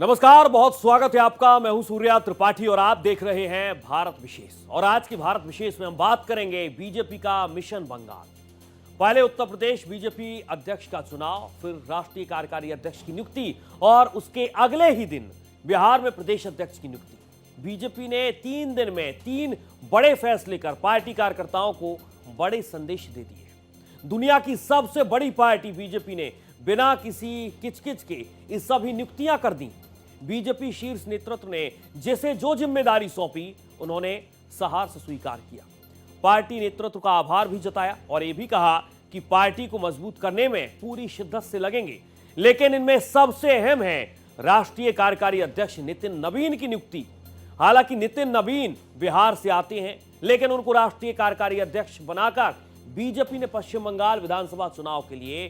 नमस्कार, बहुत स्वागत है आपका। मैं हूं सूर्या त्रिपाठी और आप देख रहे हैं भारत विशेष। और आज की भारत विशेष में हम बात करेंगे बीजेपी का मिशन बंगाल। पहले उत्तर प्रदेश बीजेपी अध्यक्ष का चुनाव, फिर राष्ट्रीय कार्यकारी अध्यक्ष की नियुक्ति और उसके अगले ही दिन बिहार में प्रदेश अध्यक्ष की नियुक्ति। बीजेपी ने 3 दिन में 3 बड़े फैसले कर पार्टी कार्यकर्ताओं को बड़े संदेश दे दिए। दुनिया की सबसे बड़ी पार्टी बीजेपी ने बिना किसी किचकिच के ये सभी नियुक्तियां कर दी। बीजेपी शीर्ष नेतृत्व ने जिसे जो जिम्मेदारी सौंपी उन्होंने साहस स्वीकार किया। पार्टी नेतृत्व का आभार भी जताया और यह भी कहा कि पार्टी को मजबूत करने में पूरी शिद्दत से लगेंगे। लेकिन इनमें सबसे अहम है राष्ट्रीय कार्यकारी अध्यक्ष नितिन नवीन की नियुक्ति। हालांकि नितिन नवीन बिहार से आते हैं, लेकिन उनको राष्ट्रीय कार्यकारी अध्यक्ष बनाकर बीजेपी ने पश्चिम बंगाल विधानसभा चुनाव के लिए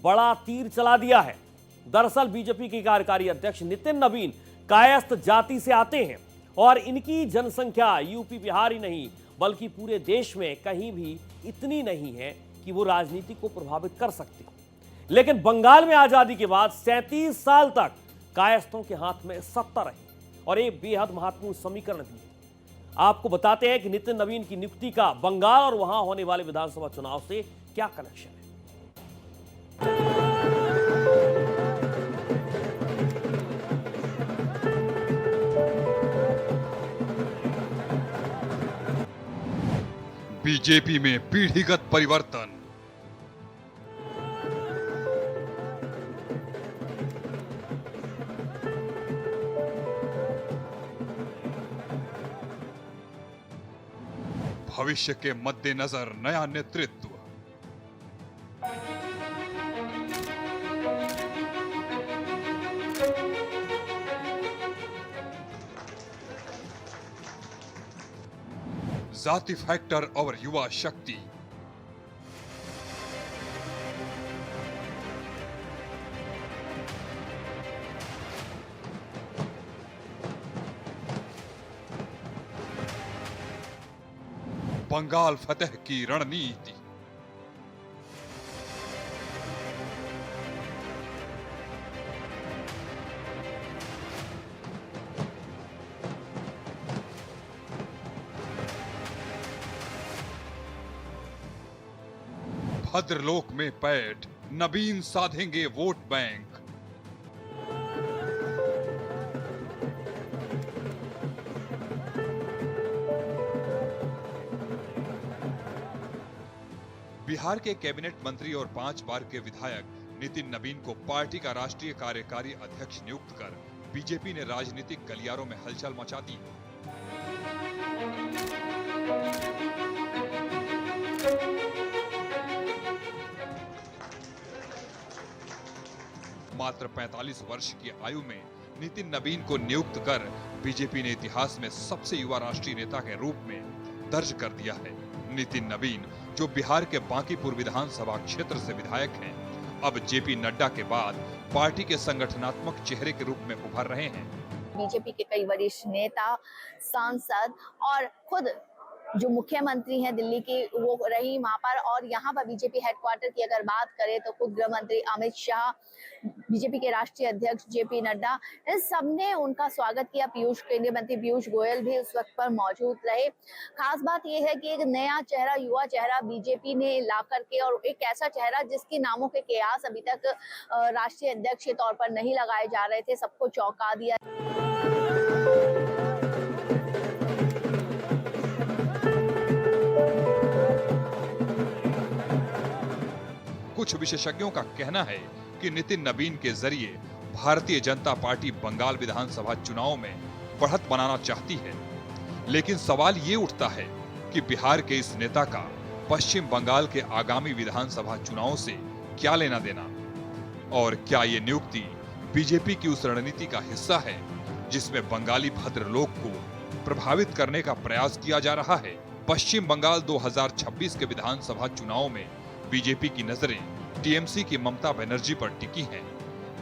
बड़ा तीर चला दिया है। दरअसल बीजेपी के कार्यकारी अध्यक्ष नितिन नवीन कायस्थ जाति से आते हैं और इनकी जनसंख्या यूपी बिहार ही नहीं बल्कि पूरे देश में कहीं भी इतनी नहीं है कि वो राजनीति को प्रभावित कर सकते। लेकिन बंगाल में आजादी के बाद 37 साल तक कायस्थों के हाथ में सत्ता रही और ये बेहद महत्वपूर्ण समीकरण भी है। आपको बताते हैं कि नितिन नवीन की नियुक्ति का बंगाल और वहां होने वाले विधानसभा चुनाव से क्या कनेक्शन है। बीजेपी में पीढ़ीगत परिवर्तन। भविष्य के मद्देनजर नया नेतृत्व। जाति फैक्टर और युवा शक्ति। बंगाल फतेह की रणनीति। भद्रलोक में पैठ, नवीन साधेंगे वोट बैंक। बिहार के कैबिनेट मंत्री और 5 बार के विधायक नितिन नवीन को पार्टी का राष्ट्रीय कार्यकारी अध्यक्ष नियुक्त कर बीजेपी ने राजनीतिक गलियारों में हलचल मचा दी। मात्र 45 वर्ष की आयु में नितिन नवीन को नियुक्त कर बीजेपी ने इतिहास में सबसे युवा राष्ट्रीय नेता के रूप में दर्ज कर दिया है। नितिन नवीन, जो बिहार के बांकीपुर विधानसभा क्षेत्र से विधायक हैं, अब जेपी नड्डा के बाद पार्टी के संगठनात्मक चेहरे के रूप में उभर रहे हैं। बीजेपी के कई वरिष्ठ नेता, सांसद और खुद जो मुख्यमंत्री हैं दिल्ली की, वो रही वहां पर। और यहाँ पर बीजेपी हेडक्वार्टर की अगर बात करें तो खुद गृह मंत्री अमित शाह, बीजेपी के राष्ट्रीय अध्यक्ष जेपी नड्डा, इन सबने उनका स्वागत किया। केंद्रीय मंत्री पीयूष गोयल भी उस वक्त पर मौजूद रहे। खास बात यह है कि एक नया चेहरा, युवा चेहरा बीजेपी ने ला करके, और एक ऐसा चेहरा जिसके नामों के कयास अभी तक राष्ट्रीय अध्यक्ष के तौर पर नहीं लगाए जा रहे थे, सबको चौंका दिया। कुछ विशेषज्ञों का कहना है कि नितिन नवीन के जरिए भारतीय जनता पार्टी बंगाल विधानसभा चुनाव में बढ़त बनाना चाहती है। लेकिन सवाल ये उठता है कि बिहार के इस नेता का पश्चिम बंगाल के आगामी विधानसभा चुनाव से क्या लेना देना, और क्या ये नियुक्ति बीजेपी की उस रणनीति का हिस्सा है जिसमें बंगाली भद्रलोक को प्रभावित करने का प्रयास किया जा रहा है। पश्चिम बंगाल 2026 के विधानसभा चुनाव में बीजेपी की नजरें टीएमसी की ममता बनर्जी पर टिकी हैं।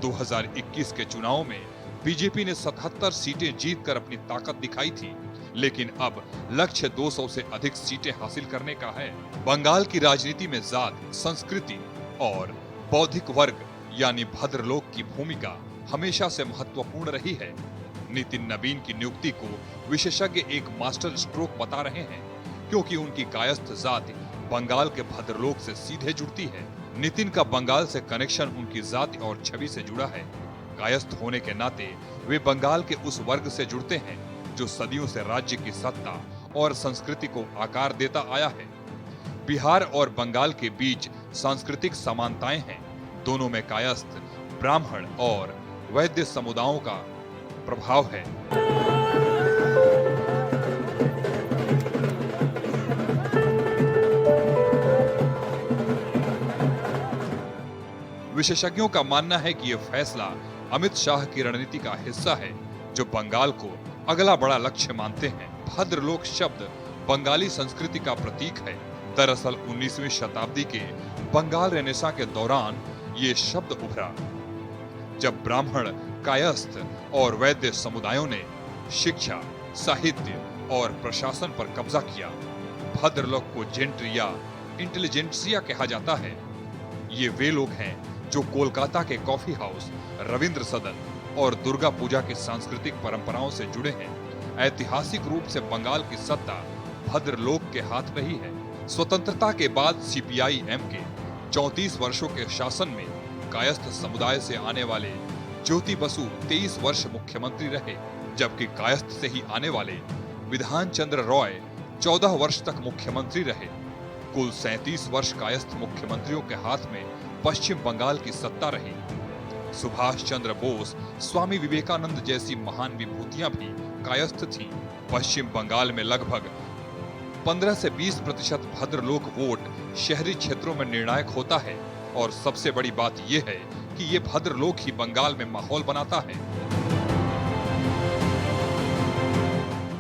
2021 के चुनाव में बीजेपी ने 77 सीटें जीतकर अपनी ताकत दिखाई थी, लेकिन अब लक्ष्य 200 से अधिक सीटें हासिल करने का है। बंगाल की राजनीति में जात, संस्कृति और बौद्धिक वर्ग यानी भद्रलोक की भूमिका हमेशा से महत्वपूर्ण रही है। नितिन नवीन की नियुक्ति को विशेषज्ञ एक मास्टर स्ट्रोक बता रहे हैं, क्योंकि उनकी कायस्थ जाति बंगाल के भद्रलोक से सीधे जुड़ती है। नितिन का बंगाल से कनेक्शन उनकी जाति और छवि से जुड़ा है। कायस्थ होने के नाते वे बंगाल के उस वर्ग से जुड़ते हैं जो सदियों से राज्य की सत्ता और संस्कृति को आकार देता आया है। बिहार और बंगाल के बीच सांस्कृतिक समानताएं हैं। दोनों में कायस्थ, ब्राह्मण और वैद्य समुदायों का प्रभाव है। विशेषज्ञों का मानना है कि यह फैसला अमित शाह की रणनीति का हिस्सा है, जो बंगाल को अगला बड़ा लक्ष्य मानते हैं। भद्रलोक शब्द बंगाली संस्कृति का प्रतीक है। दरअसल 19वीं शताब्दी के बंगाल रेनेसां के दौरान ये शब्द उभरा, जब ब्राह्मण, कायस्थ और वैद्य समुदायों ने शिक्षा, साहित्य और प्रशासन पर कब्जा किया। भद्रलोक को जेंट्री या इंटेलिजेंसिया कहा जाता है। ये वे लोग हैं जो कोलकाता के कॉफी हाउस, रविंद्र सदन और दुर्गा पूजा के सांस्कृतिक परंपराओं से जुड़े हैं। ऐतिहासिक रूप से बंगाल की सत्ता भद्रलोक के हाथ रही है। स्वतंत्रता के बाद सीपीआई-एम के 34 वर्षों के शासन में कायस्थ समुदाय से आने वाले ज्योति बसु 23 वर्ष मुख्यमंत्री रहे, जबकि कायस्थ से ही आने वाले विधान चंद्र रॉय 14 वर्ष तक मुख्यमंत्री रहे। कुल 37 वर्ष कायस्थ मुख्यमंत्रियों के हाथ में पश्चिम बंगाल की सत्ता रही। सुभाष चंद्र बोस, स्वामी विवेकानंद जैसी महान विभूतियां भी कायस्थ थीं। पश्चिम बंगाल में लगभग 15 से 20% भद्रलोक वोट शहरी क्षेत्रों में निर्णायक होता है, और सबसे बड़ी बात यह है कि ये भद्रलोक ही बंगाल में माहौल बनाता है।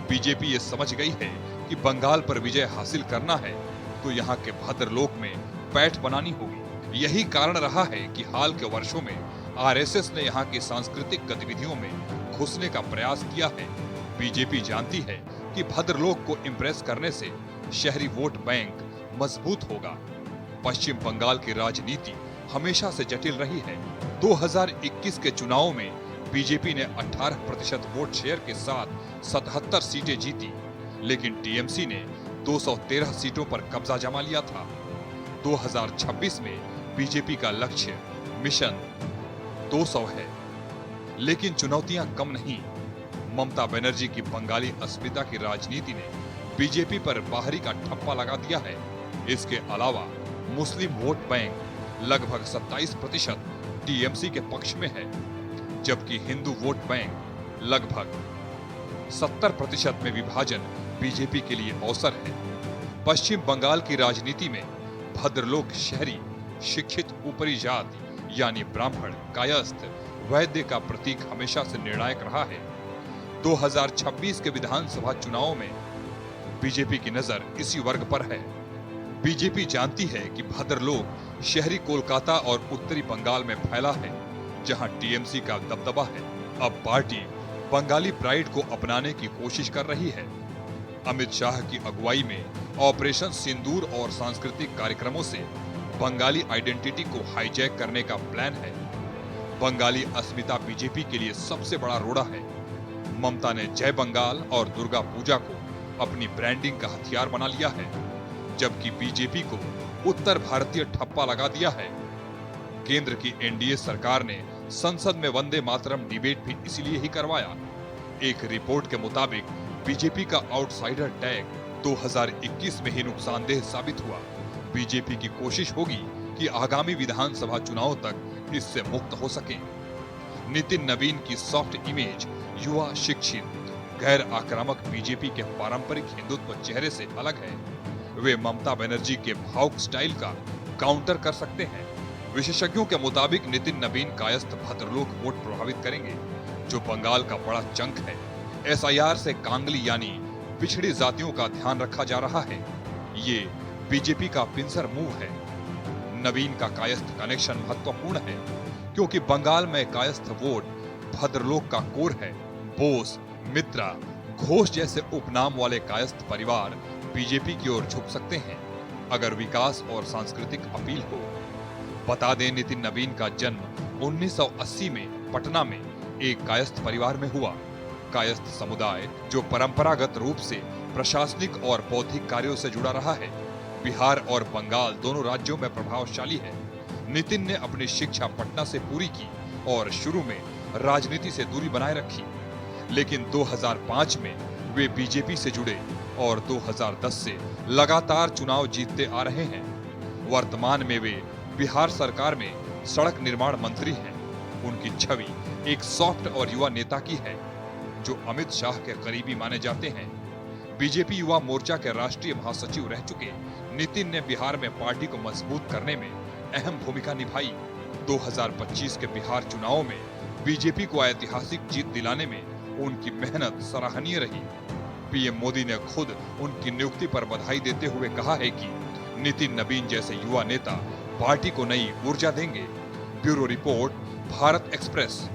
बीजेपी ये समझ गई है कि बंगाल पर विजय हासिल करना है तो यहाँ के भद्रलोक में पैठ बनानी होगी। यही कारण रहा है कि हाल के वर्षों में आरएसएस ने यहाँ की सांस्कृतिक गतिविधियों में घुसने का प्रयास किया है। बीजेपी जानती है कि भद्रलोक को इम्प्रेस करने से शहरी वोट बैंक मजबूत होगा। पश्चिम बंगाल की राजनीति हमेशा से जटिल रही है। 2021 के चुनाव में बीजेपी ने 18% वोट शेयर के साथ 77 सीटें जीती, लेकिन टीएमसी ने 213 सीटों पर कब्जा जमा लिया था। 2026 में बीजेपी का लक्ष्य मिशन 200 है, लेकिन चुनौतियां कम नहीं। ममता बनर्जी की बंगाली अस्मिता की राजनीति ने बीजेपी पर बाहरी का ठप्पा लगा दिया है। इसके अलावा मुस्लिम वोट बैंक लगभग 27% टीएमसी के पक्ष में है, जबकि हिंदू वोट बैंक लगभग 70% में विभाजन बीजेपी के लिए अवसर है। पश्चिम बंगाल की राजनीति में भद्रलोक शहरी, शिक्षित ऊपरी जाति यानी ब्राह्मण, कायस्थ, वैद्य का प्रतीक हमेशा से निर्णायक रहा है। 2026 के विधानसभा चुनाव में बीजेपी की नजर इसी वर्ग पर है। बीजेपी जानती है कि भद्रलोक शहरी कोलकाता और उत्तरी बंगाल में फैला है, जहां टीएमसी का दबदबा है। अब पार्टी बंगाली प्राइड को अपनाने की कोशिश कर रही है। अमित शाह की अगुवाई में ऑपरेशन सिंदूर और सांस्कृतिक कार्यक्रमों से बंगाली आइडेंटिटी को हाईजैक करने का प्लान है। बंगाली अस्मिता बीजेपी के लिए सबसे बड़ा रोड़ा है। ममता ने जय बंगाल और दुर्गा पूजा को अपनी ब्रांडिंग का हथियार बना लिया है, जबकि बीजेपी को उत्तर भारतीय ठप्पा लगा दिया है। केंद्र की एनडीए सरकार ने संसद में वंदे मातरम डिबेट भी इसलिए ही करवाया। एक रिपोर्ट के मुताबिक बीजेपी का आउटसाइडर टैग 2021 में ही नुकसानदेह साबित हुआ। बीजेपी की कोशिश होगी कि आगामी विधानसभा चुनाव तक इससे मुक्त हो सके। नितिन नवीन की सॉफ्ट इमेज युवा, शिक्षित, गैर आक्रामक बीजेपी के पारंपरिक हिंदुत्व चेहरे से अलग है। वे ममता बनर्जी के भावुक स्टाइल का काउंटर कर सकते हैं। विशेषज्ञों के मुताबिक नितिन नवीन कायस्थ भद्रलोक वोट प्रभावित करेंगे, जो बंगाल का बड़ा चंक है। एसआईआर से कांगली यानी पिछड़ी जातियों का ध्यान रखा जा रहा है। ये बीजेपी का पिंसर मूव है। नवीन का कायस्थ कनेक्शन महत्वपूर्ण है, क्योंकि बंगाल में कायस्थ वोट भद्रलोक का कोर है। बोस, मित्रा, घोष जैसे उपनाम वाले कायस्थ परिवार बीजेपी की ओर झुक सकते हैं, अगर विकास और सांस्कृतिक अपील हो। बता दें, नितिन नवीन का जन्म 1980 में पटना में एक कायस्थ परिवार में हुआ। कायस्थ समुदाय जो परंपरागत रूप से प्रशासनिक और बौद्धिक कार्यों से जुड़ा रहा है, बिहार और बंगाल दोनों राज्यों में प्रभावशाली है। नितिन ने अपनी शिक्षा पटना से पूरी की और शुरू में राजनीति से दूरी बनाए रखी, लेकिन 2005 में वे बीजेपी से जुड़े और 2010 से लगातार चुनाव जीतते आ रहे हैं। वर्तमान में वे बिहार सरकार में सड़क निर्माण मंत्री हैं। उनकी छवि एक सॉफ्ट और युवा नेता की है, जो अमित शाह के करीबी माने जाते हैं। बीजेपी युवा मोर्चा के राष्ट्रीय महासचिव रह चुके नितिन ने बिहार में पार्टी को मजबूत करने में अहम भूमिका निभाई। 2025 के बिहार चुनावों में बीजेपी को ऐतिहासिक जीत दिलाने में उनकी मेहनत सराहनीय रही। पीएम मोदी ने खुद उनकी नियुक्ति पर बधाई देते हुए कहा है कि नितिन नवीन जैसे युवा नेता पार्टी को नई ऊर्जा देंगे। Bureau report, Bharat express.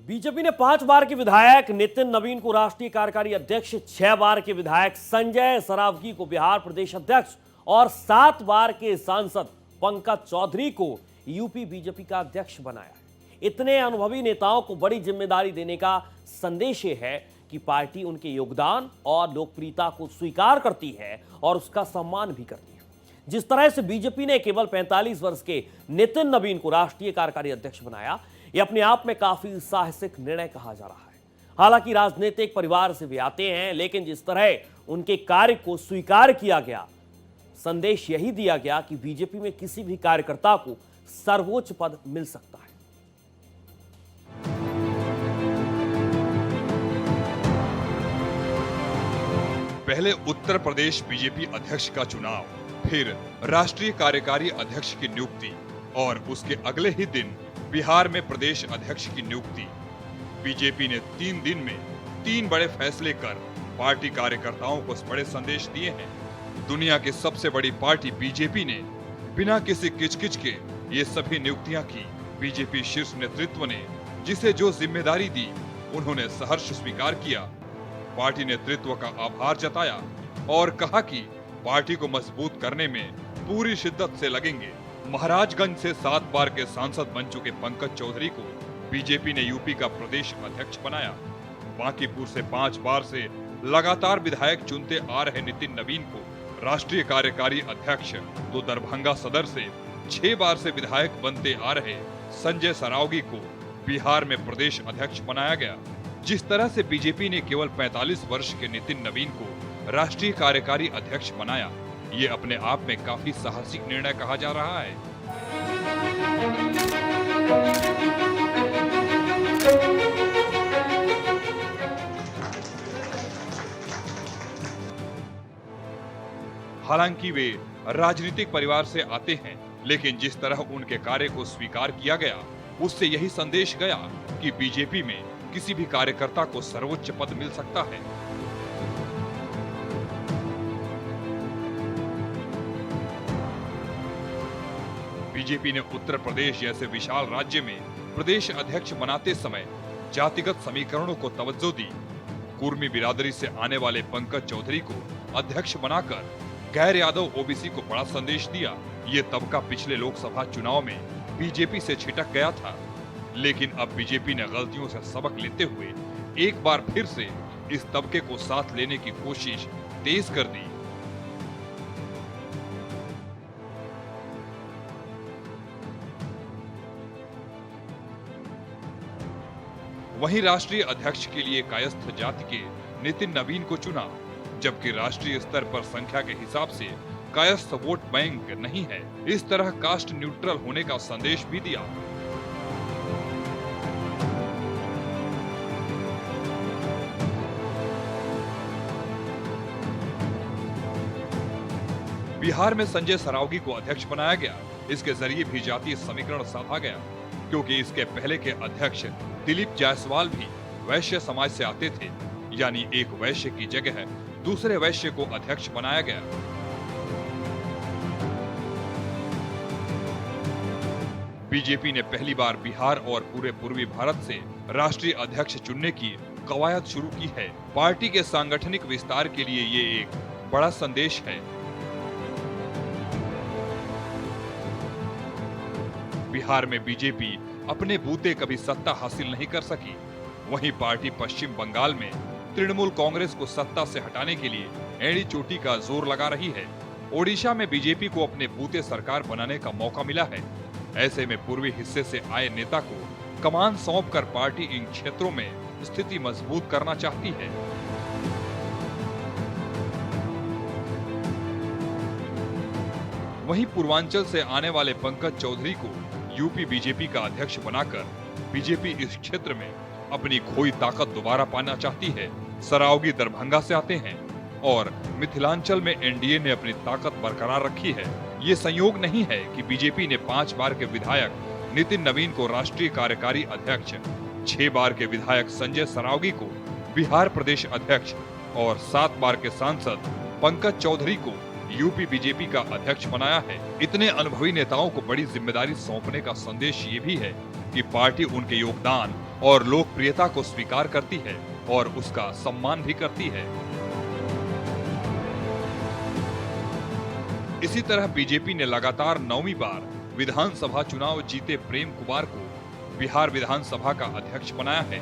BJP ने 5 बार के विधायक नितिन नवीन को राष्ट्रीय कार्यकारी अध्यक्ष, 6 बार के विधायक संजय सरावगी को बिहार प्रदेश अध्यक्ष और 7 बार के सांसद पंकज चौधरी को यूपी बीजेपी का अध्यक्ष बनाया। इतने अनुभवी नेताओं को बड़ी जिम्मेदारी देने का संदेश ये है कि पार्टी उनके योगदान और लोकप्रियता को स्वीकार करती है और उसका सम्मान भी करती है। जिस तरह से बीजेपी ने केवल 45 वर्ष के नितिन नवीन को राष्ट्रीय कार्यकारी अध्यक्ष बनाया, यह अपने आप में काफी साहसिक निर्णय कहा जा रहा है। हालांकि राजनीतिक परिवार से वे आते हैं, लेकिन जिस तरह उनके कार्य को स्वीकार किया गया, संदेश यही दिया गया कि बीजेपी में किसी भी कार्यकर्ता को सर्वोच्च पद मिल सकता है। पहले उत्तर प्रदेश बीजेपी अध्यक्ष का चुनाव, फिर राष्ट्रीय कार्यकारी अध्यक्ष की नियुक्ति और उसके अगले ही दिन बिहार में प्रदेश अध्यक्ष की नियुक्ति। बीजेपी ने 3 दिन में 3 बड़े फैसले कर पार्टी कार्यकर्ताओं को बड़े संदेश दिए हैं। दुनिया की सबसे बड़ी पार्टी बीजेपी ने बिना किसी किचकिच के ये सभी नियुक्तियां की। बीजेपी शीर्ष नेतृत्व ने जिसे जो जिम्मेदारी दी, उन्होंने सहर्ष स्वीकार किया। पार्टी नेतृत्व का आभार जताया और कहा कि पार्टी को मजबूत करने में पूरी शिद्दत से लगेंगे। महाराजगंज से 7 बार के सांसद बन चुके पंकज चौधरी को बीजेपी ने यूपी का प्रदेश अध्यक्ष बनाया। बांकीपुर से 5 बार से लगातार विधायक चुनते आ रहे नितिन नवीन को राष्ट्रीय कार्यकारी अध्यक्ष, तो दरभंगा सदर से 6 बार से विधायक बनते आ रहे संजय सरावगी को बिहार में प्रदेश अध्यक्ष बनाया गया। जिस तरह से बीजेपी ने केवल 45 वर्ष के नितिन नवीन को राष्ट्रीय कार्यकारी अध्यक्ष बनाया, ये अपने आप में काफी साहसिक निर्णय कहा जा रहा है। हालांकि वे राजनीतिक परिवार से आते हैं, लेकिन जिस तरह उनके कार्य को स्वीकार किया गया, उससे यही संदेश गया कि बीजेपी में किसी भी कार्यकर्ता को सर्वोच्च पद मिल सकता है। बीजेपी ने उत्तर प्रदेश जैसे विशाल राज्य में प्रदेश अध्यक्ष बनाते समय जातिगत समीकरणों को तवज्जो दी। कुर्मी बिरादरी से आने वाले पंकज चौधरी को अध्यक्ष बनाकर गैर यादव ओबीसी को बड़ा संदेश दिया। ये तबका पिछले लोकसभा चुनाव में बीजेपी से छिटक गया था, लेकिन अब बीजेपी ने गलतियों से सबक लेते हुए एक बार फिर से इस तबके को साथ लेने की कोशिश तेज कर दी। वहीं राष्ट्रीय अध्यक्ष के लिए कायस्थ जाति के नितिन नवीन को चुना, जबकि राष्ट्रीय स्तर पर संख्या के हिसाब से कायस्थ वोट बैंक नहीं है। इस तरह कास्ट न्यूट्रल होने का संदेश भी दिया। बिहार में संजय सरावगी को अध्यक्ष बनाया गया। इसके जरिए भी जातीय समीकरण साधा गया, क्योंकि इसके पहले के अध्यक्ष दिलीप जायसवाल भी वैश्य समाज से आते थे, यानी एक वैश्य की जगह दूसरे वैश्य को अध्यक्ष बनाया गया। बीजेपी ने पहली बार बिहार और पूरे पूर्वी भारत से राष्ट्रीय अध्यक्ष चुनने की कवायद शुरू की है। पार्टी के सांगठनिक विस्तार के लिए ये एक बड़ा संदेश है। बिहार में बीजेपी अपने बूते कभी सत्ता हासिल नहीं कर सकी। वहीं पार्टी पश्चिम बंगाल में तृणमूल कांग्रेस को सत्ता से हटाने के लिए एड़ी चोटी का जोर लगा रही है। ओडिशा में बीजेपी को अपने बूते सरकार बनाने का मौका मिला है। ऐसे में पूर्वी हिस्से से आए नेता को कमान सौंपकर पार्टी इन क्षेत्रों में स्थिति मजबूत करना चाहती है। वहीं पूर्वांचल से आने वाले पंकज चौधरी को यूपी बीजेपी का अध्यक्ष बनाकर बीजेपी इस क्षेत्र में अपनी खोई ताकत दोबारा पाना चाहती है। सरावगी दरभंगा से आते हैं और मिथिलांचल में एनडीए ने अपनी ताकत बरकरार रखी है। ये संयोग नहीं है कि बीजेपी ने 5 बार के विधायक नितिन नवीन को राष्ट्रीय कार्यकारी अध्यक्ष, 6 बार के विधायक संजय सरावगी को बिहार प्रदेश अध्यक्ष और 7 बार के सांसद पंकज चौधरी को यूपी बीजेपी का अध्यक्ष बनाया है। इतने अनुभवी नेताओं को बड़ी जिम्मेदारी सौंपने का संदेश ये भी है कि पार्टी उनके योगदान और लोकप्रियता को स्वीकार करती है और उसका सम्मान भी करती है। इसी तरह बीजेपी ने लगातार 9वीं बार विधानसभा चुनाव जीते प्रेम कुमार को बिहार विधानसभा का अध्यक्ष बनाया है।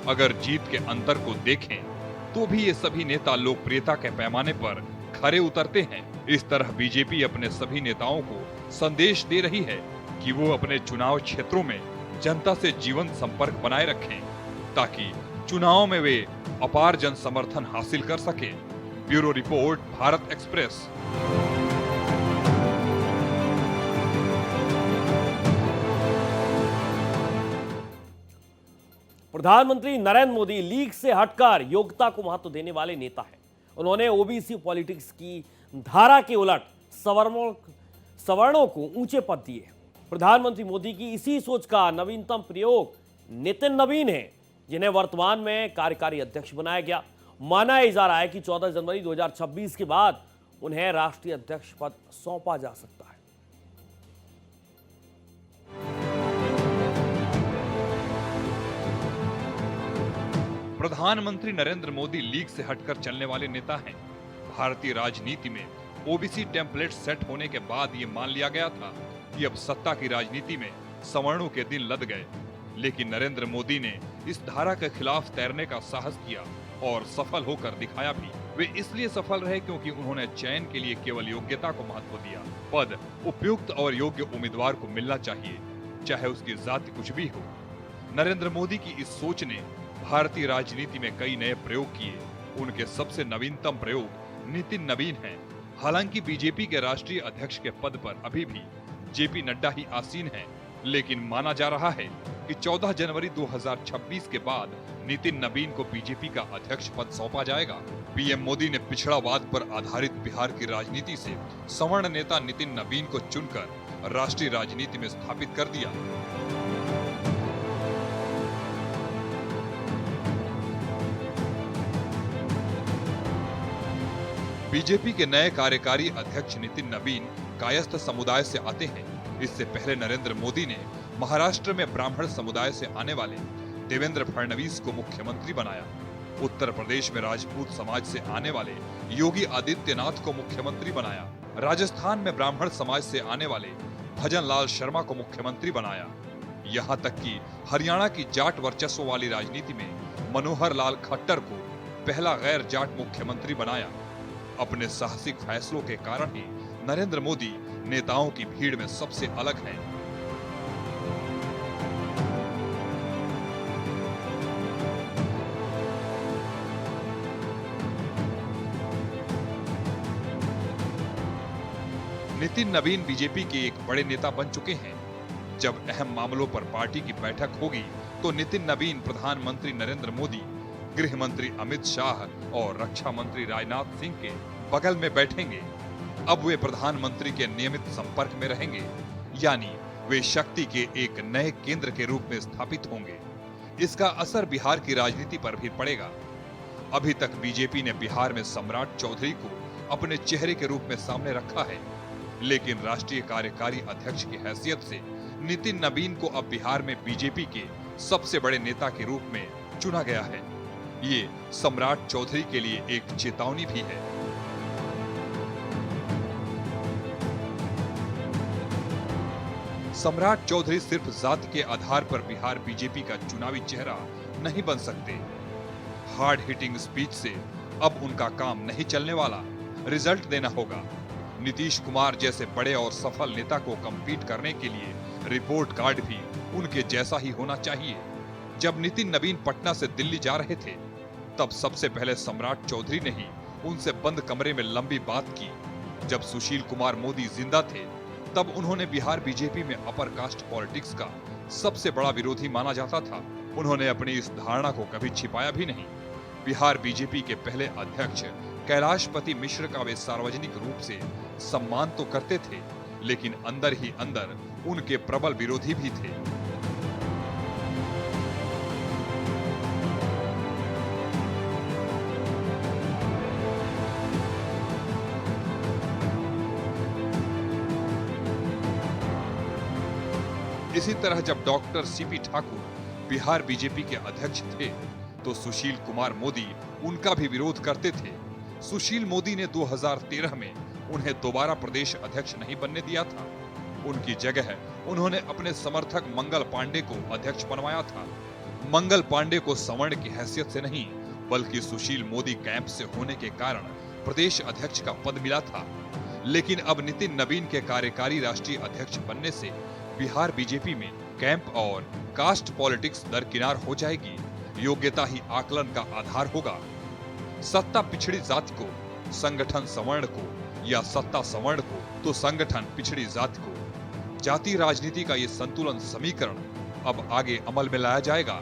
अगर जीत के अंतर को देखें तो भी ये सभी नेता लोकप्रियता के पैमाने पर खरे उतरते हैं। इस तरह बीजेपी अपने सभी नेताओं को संदेश दे रही है कि वो अपने चुनाव क्षेत्रों में जनता से जीवंत संपर्क बनाए रखें ताकि चुनाव में वे अपार जन समर्थन हासिल कर सकें। Bureau report, Bharat express. प्रधानमंत्री नरेंद्र मोदी लीग से हटकर योग्यता को महत्व देने वाले नेता हैं। उन्होंने ओबीसी पॉलिटिक्स की धारा के उलट सवर्णों को ऊंचे पद दिए। प्रधानमंत्री मोदी की इसी सोच का नवीनतम प्रयोग नितिन नवीन है, जिन्हें वर्तमान में कार्यकारी अध्यक्ष बनाया गया। माना जा रहा है कि 14 जनवरी 2026 के बाद उन्हें राष्ट्रीय अध्यक्ष पद सौंपा जा सकता है। प्रधानमंत्री नरेंद्र मोदी लीग से हटकर चलने वाले नेता हैं। भारतीय राजनीति में ओबीसी टेम्पलेट सेट होने के बाद ये मान लिया गया था कि अब सत्ता की राजनीति में सवर्णों के दिन लद गए। लेकिन नरेंद्र मोदी ने इस धारा के खिलाफ तैरने का साहस किया और सफल होकर दिखाया भी। वे इसलिए सफल रहे क्योंकि उन्होंने चयन के लिए केवल योग्यता को महत्व दिया। पद उपयुक्त और योग्य उम्मीदवार को मिलना चाहिए, चाहे उसकी जाति कुछ भी हो। नरेंद्र मोदी की इस सोच ने भारतीय राजनीति में कई नए प्रयोग किए। उनके सबसे नवीनतम प्रयोग नितिन नवीन हैं। हालांकि बीजेपी के राष्ट्रीय अध्यक्ष के पद पर अभी भी जेपी नड्डा ही आसीन हैं, लेकिन माना जा रहा है कि 14 जनवरी 2026 के बाद नितिन नवीन को बीजेपी का अध्यक्ष पद सौंपा जाएगा। पीएम मोदी ने पिछड़ावाद पर आधारित बिहार की राजनीति से सवर्ण नेता नितिन नवीन को चुनकर राष्ट्रीय राजनीति में स्थापित कर दिया। बीजेपी के नए कार्यकारी अध्यक्ष नितिन नवीन कायस्थ समुदाय से आते हैं। इससे पहले नरेंद्र मोदी ने महाराष्ट्र में ब्राह्मण समुदाय से आने वाले देवेंद्र फडणवीस को मुख्यमंत्री बनाया। उत्तर प्रदेश में राजपूत समाज से आने वाले योगी आदित्यनाथ को मुख्यमंत्री बनाया। राजस्थान में ब्राह्मण समाज से आने वाले भजन लाल शर्मा को मुख्यमंत्री बनाया। यहाँ तक कि हरियाणा की जाट वर्चस्व वाली राजनीति में मनोहर लाल खट्टर को पहला गैर जाट मुख्यमंत्री बनाया। अपने साहसिक फैसलों के कारण ही नरेंद्र मोदी नेताओं की भीड़ में सबसे अलग हैं। नितिन नवीन बीजेपी के एक बड़े नेता बन चुके हैं। जब अहम मामलों पर पार्टी की बैठक होगी तो नितिन नवीन प्रधानमंत्री नरेंद्र मोदी, गृह मंत्री अमित शाह और रक्षा मंत्री राजनाथ सिंह के बगल में बैठेंगे। अब वे प्रधानमंत्री के नियमित संपर्क में रहेंगे, यानी वे शक्ति के एक नए केंद्र के रूप में स्थापित होंगे। इसका असर बिहार की राजनीति पर भी पड़ेगा। अभी तक बीजेपी ने बिहार में सम्राट चौधरी को अपने चेहरे के रूप में सामने रखा है, लेकिन राष्ट्रीय कार्यकारी अध्यक्ष की हैसियत से नितिन नवीन को अब बिहार में बीजेपी के सबसे बड़े नेता के रूप में चुना गया है। ये सम्राट चौधरी के लिए एक चेतावनी भी है। सम्राट चौधरी सिर्फ जाति के आधार पर बिहार बीजेपी का चुनावी चेहरा नहीं बन सकते। हार्ड हिटिंग स्पीच से अब उनका काम नहीं चलने वाला, रिजल्ट देना होगा। नीतीश कुमार जैसे बड़े और सफल नेता को कम्पीट करने के लिए रिपोर्ट कार्ड भी उनके जैसा ही होना चाहिए। जब नितिन नवीन पटना से दिल्ली जा रहे थे, तब सबसे पहले सम्राट चौधरी ने ही उनसे बंद कमरे में लंबी बात की। जब सुशील कुमार मोदी जिंदा थे, तब उन्होंने बिहार बीजेपी में अपर कास्ट पॉलिटिक्स का सबसे बड़ा विरोधी माना जाता था। उन्होंने अपनी इस धारणा को कभी छिपाया भी नहीं। बिहार बीजेपी के पहले अध्यक्ष कैलाशपति मिश्र का वे सार्वजनिक रूप से सम्मान तो करते थे, लेकिन अंदर ही अंदर उनके प्रबल विरोधी भी थे। इसी तरह जब doctor CP Thakur Bihar BJP के अध्यक्ष थे, तो सुशील कुमार मोदी उनका भी विरोध करते थे। सुशील मोदी ने 2013 में उन्हें दोबारा प्रदेश अध्यक्ष नहीं बनने दिया था। उनकी जगह उन्होंने अपने समर्थक मंगल पांडे को अध्यक्ष बनवाया था। मंगल पांडे को सवर्ण की हैसियत से नहीं, बल्कि सुशील मोदी कैंप से होने के कारण प्रदेश अध्यक्ष का पद मिला था। लेकिन अब नितिन नवीन के कार्यकारी राष्ट्रीय अध्यक्ष बनने से बिहार बीजेपी में कैंप और कास्ट पॉलिटिक्स दरकिनार हो जाएगी। योग्यता ही आकलन का आधार होगा। सत्ता पिछड़ी जाति को, संगठन सवर्ण को, या सत्ता सवर्ण को तो संगठन पिछड़ी जाति को। जाति राजनीति का ये संतुलन समीकरण अब आगे अमल में लाया जाएगा।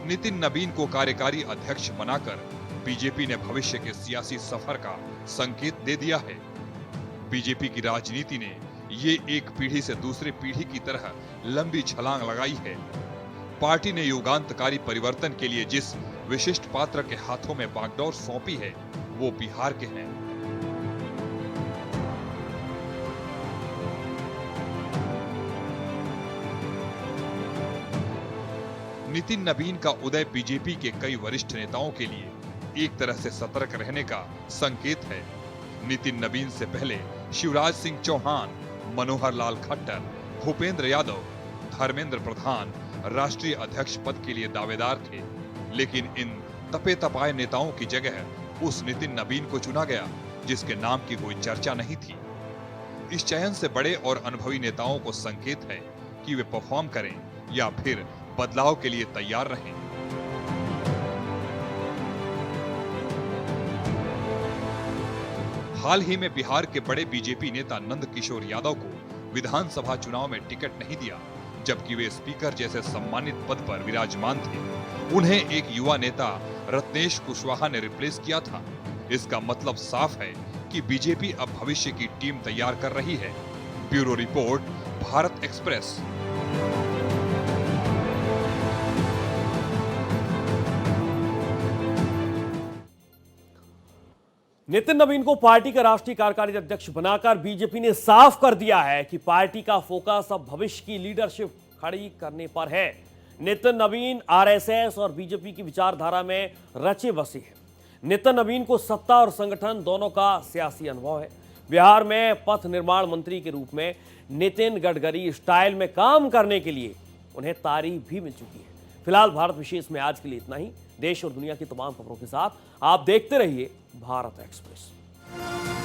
नितिन नवीन को कार्यकारी अध्यक्ष बनाकर बीजेपी ने भविष्य के सियासी सफर का संकेत दे दिया है। बीजेपी की राजनीति ने ये एक पीढ़ी से दूसरी पीढ़ी की तरह लंबी छलांग लगाई है। पार्टी ने युगांतकारी परिवर्तन के लिए जिस विशिष्ट पात्र के हाथों में बागडोर सौंपी है, वो बिहार के हैं। नितिन नवीन का उदय बीजेपी के कई वरिष्ठ नेताओं के लिए एक तरह से सतर्क रहने का संकेत है। नितिन नवीन से पहले शिवराज सिंह चौहान, मनोहर लाल खट्टर, भूपेंद्र यादव, धर्मेंद्र प्रधान राष्ट्रीय अध्यक्ष पद के लिए दावेदार थे, लेकिन इन तपे तपाए नेताओं की जगह उस नितिन नवीन को चुना गया जिसके नाम की कोई चर्चा नहीं थी। इस चयन से बड़े और अनुभवी नेताओं को संकेत है कि वे परफॉर्म करें या फिर बदलाव के लिए तैयार रहें। हाल ही में बिहार के बड़े बीजेपी नेता नंद किशोर यादव को विधानसभा चुनाव में टिकट नहीं दिया, जबकि वे स्पीकर जैसे सम्मानित पद पर विराजमान थे। उन्हें एक युवा नेता रत्नेश कुशवाहा ने रिप्लेस किया था। इसका मतलब साफ है कि बीजेपी अब भविष्य की टीम तैयार कर रही है। Bureau report, Bharat Express. Nitin Naveen को पार्टी का राष्ट्रीय कार्यकारी अध्यक्ष बनाकर बीजेपी ने साफ कर दिया है कि पार्टी का फोकस अब भविष्य की लीडरशिप खड़ी करने पर है। नितिन नवीन आरएसएस और बीजेपी की विचारधारा में रचे बसे हैं। नितिन नवीन को सत्ता और संगठन दोनों का सियासी अनुभव है। बिहार में पथ निर्माण मंत्री के रूप में नितिन गडकरी स्टाइल में काम करने के लिए उन्हें तारीफ भी मिल चुकी है। फिलहाल भारत विशेष में आज के लिए इतना ही। देश और दुनिया की तमाम खबरों के साथ आप देखते रहिए भारत एक्सप्रेस।